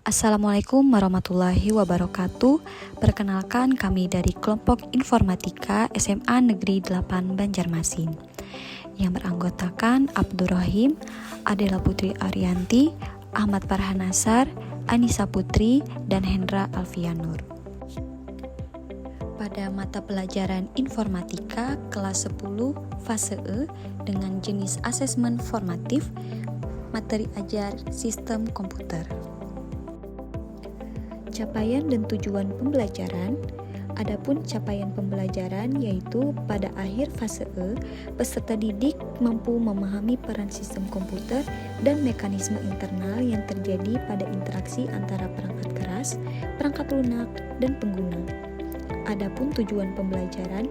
Assalamualaikum warahmatullahi wabarakatuh. Perkenalkan, kami dari kelompok informatika SMA Negeri 8 Banjarmasin yang beranggotakan Abdurrahim, Adela Putri Arianti, Ahmad Farhan Nasar, Anissa Putri, dan Hendra Alfianur. Pada mata pelajaran informatika kelas 10 fase E dengan jenis asesmen formatif, materi ajar sistem komputer. Capaian dan tujuan pembelajaran. Adapun capaian pembelajaran yaitu pada akhir fase E, peserta didik mampu memahami peran sistem komputer dan mekanisme internal yang terjadi pada interaksi antara perangkat keras, perangkat lunak, dan pengguna. Adapun tujuan pembelajaran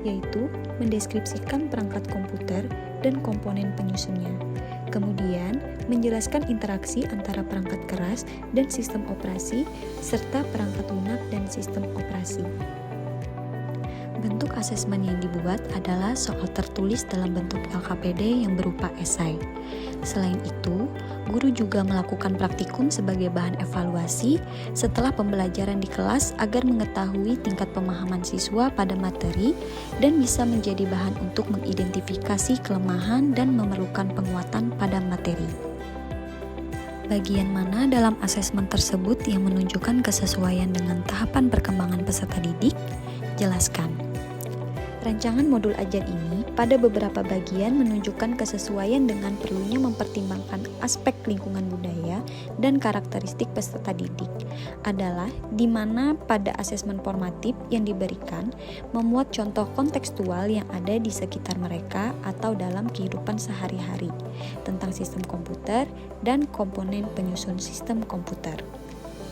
yaitu mendeskripsikan perangkat komputer dan komponen penyusunnya. Kemudian, menjelaskan interaksi antara perangkat keras dan sistem operasi, serta perangkat lunak dan sistem operasi. Bentuk asesmen yang dibuat adalah soal tertulis dalam bentuk LKPD yang berupa esai. Selain itu, guru juga melakukan praktikum sebagai bahan evaluasi setelah pembelajaran di kelas agar mengetahui tingkat pemahaman siswa pada materi dan bisa menjadi bahan untuk mengidentifikasi kelemahan dan memerlukan penguatan pada materi. Bagian mana dalam asesmen tersebut yang menunjukkan kesesuaian dengan tahapan perkembangan peserta didik? Jelaskan. Rancangan modul ajar ini pada beberapa bagian menunjukkan kesesuaian dengan perlunya mempertimbangkan aspek lingkungan budaya dan karakteristik peserta didik adalah di mana pada asesmen formatif yang diberikan memuat contoh kontekstual yang ada di sekitar mereka atau dalam kehidupan sehari-hari tentang sistem komputer dan komponen penyusun sistem komputer.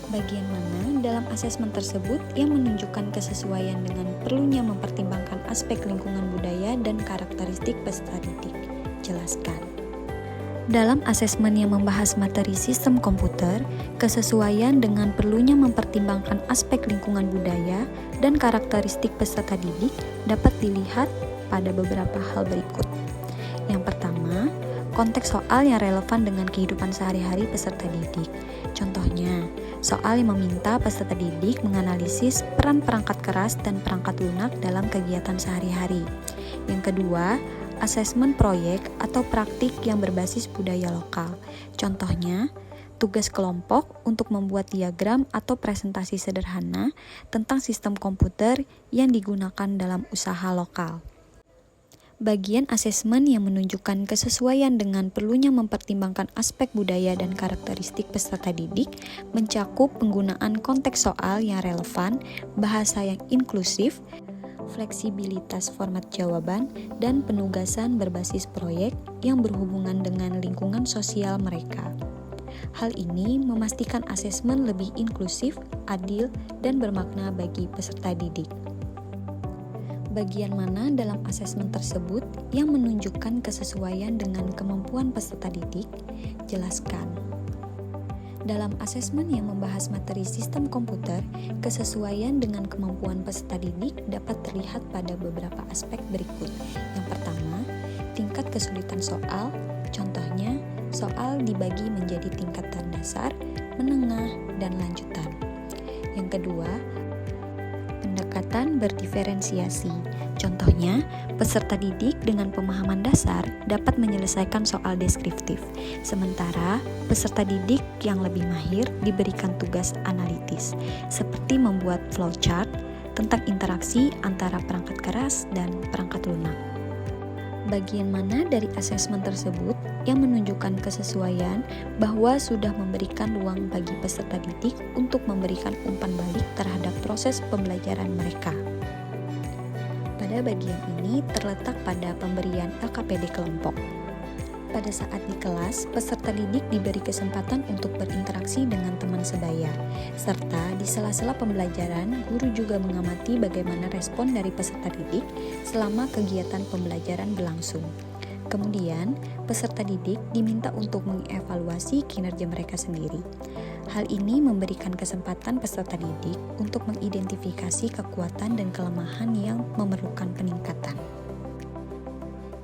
Bagian mana dalam asesmen tersebut yang menunjukkan kesesuaian dengan perlunya mempertimbangkan aspek lingkungan budaya dan karakteristik peserta didik? Jelaskan. Dalam asesmen yang membahas materi sistem komputer, kesesuaian dengan perlunya mempertimbangkan aspek lingkungan budaya dan karakteristik peserta didik dapat dilihat pada beberapa hal berikut. Yang pertama, konteks soal yang relevan dengan kehidupan sehari-hari peserta didik. Contohnya, soal yang meminta peserta didik menganalisis peran perangkat keras dan perangkat lunak dalam kegiatan sehari-hari. Yang kedua, asesmen proyek atau praktik yang berbasis budaya lokal. Contohnya, tugas kelompok untuk membuat diagram atau presentasi sederhana tentang sistem komputer yang digunakan dalam usaha lokal. Bagian asesmen yang menunjukkan kesesuaian dengan perlunya mempertimbangkan aspek budaya dan karakteristik peserta didik mencakup penggunaan konteks soal yang relevan, bahasa yang inklusif, fleksibilitas format jawaban, dan penugasan berbasis proyek yang berhubungan dengan lingkungan sosial mereka. Hal ini memastikan asesmen lebih inklusif, adil, dan bermakna bagi peserta didik. Bagian mana dalam asesmen tersebut yang menunjukkan kesesuaian dengan kemampuan peserta didik? Jelaskan. Dalam asesmen yang membahas materi sistem komputer, kesesuaian dengan kemampuan peserta didik dapat terlihat pada beberapa aspek berikut. Yang pertama, tingkat kesulitan soal. Contohnya, soal dibagi menjadi tingkatan dasar, menengah, dan lanjutan. Yang kedua, pendekatan berdiferensiasi. Contohnya, peserta didik dengan pemahaman dasar dapat menyelesaikan soal deskriptif, sementara peserta didik yang lebih mahir diberikan tugas analitis, seperti membuat flowchart tentang interaksi antara perangkat keras dan perangkat lunak. Bagian mana dari asesmen tersebut yang menunjukkan kesesuaian bahwa sudah memberikan ruang bagi peserta didik untuk memberikan umpan balik terhadap proses pembelajaran mereka? Pada bagian ini terletak pada pemberian LKPD kelompok. Pada saat di kelas, peserta didik diberi kesempatan untuk berinteraksi dengan teman sebaya, serta di sela-sela pembelajaran, guru juga mengamati bagaimana respon dari peserta didik selama kegiatan pembelajaran berlangsung. Kemudian, peserta didik diminta untuk mengevaluasi kinerja mereka sendiri. Hal ini memberikan kesempatan peserta didik untuk mengidentifikasi kekuatan dan kelemahan yang memerlukan peningkatan.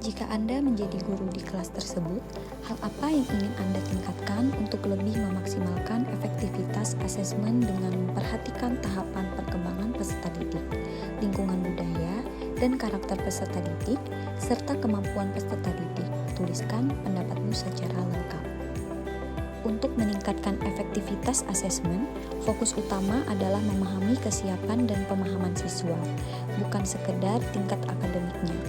Jika Anda menjadi guru di kelas tersebut, hal apa yang ingin Anda tingkatkan untuk lebih memaksimalkan efektivitas efektivitas asesmen dengan memperhatikan tahapan perkembangan peserta didik, lingkungan budaya, dan karakter peserta didik, serta kemampuan peserta didik. Tuliskan pendapatmu secara lengkap. Untuk meningkatkan efektivitas asesmen, fokus utama adalah memahami kesiapan dan pemahaman siswa, bukan sekedar tingkat akademiknya.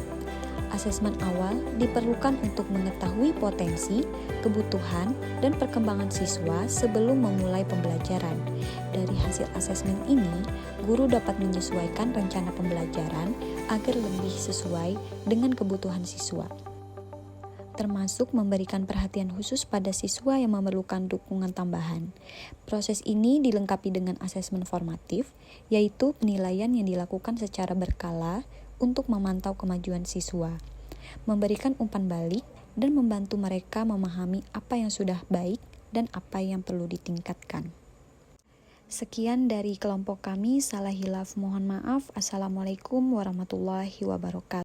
Asesmen awal diperlukan untuk mengetahui potensi, kebutuhan, dan perkembangan siswa sebelum memulai pembelajaran. Dari hasil asesmen ini, guru dapat menyesuaikan rencana pembelajaran agar lebih sesuai dengan kebutuhan siswa, termasuk memberikan perhatian khusus pada siswa yang memerlukan dukungan tambahan. Proses ini dilengkapi dengan asesmen formatif, yaitu penilaian yang dilakukan secara berkala untuk memantau kemajuan siswa, memberikan umpan balik, dan membantu mereka memahami apa yang sudah baik dan apa yang perlu ditingkatkan. Sekian dari kelompok kami, salah hilaf mohon maaf. Assalamualaikum warahmatullahi wabarakatuh.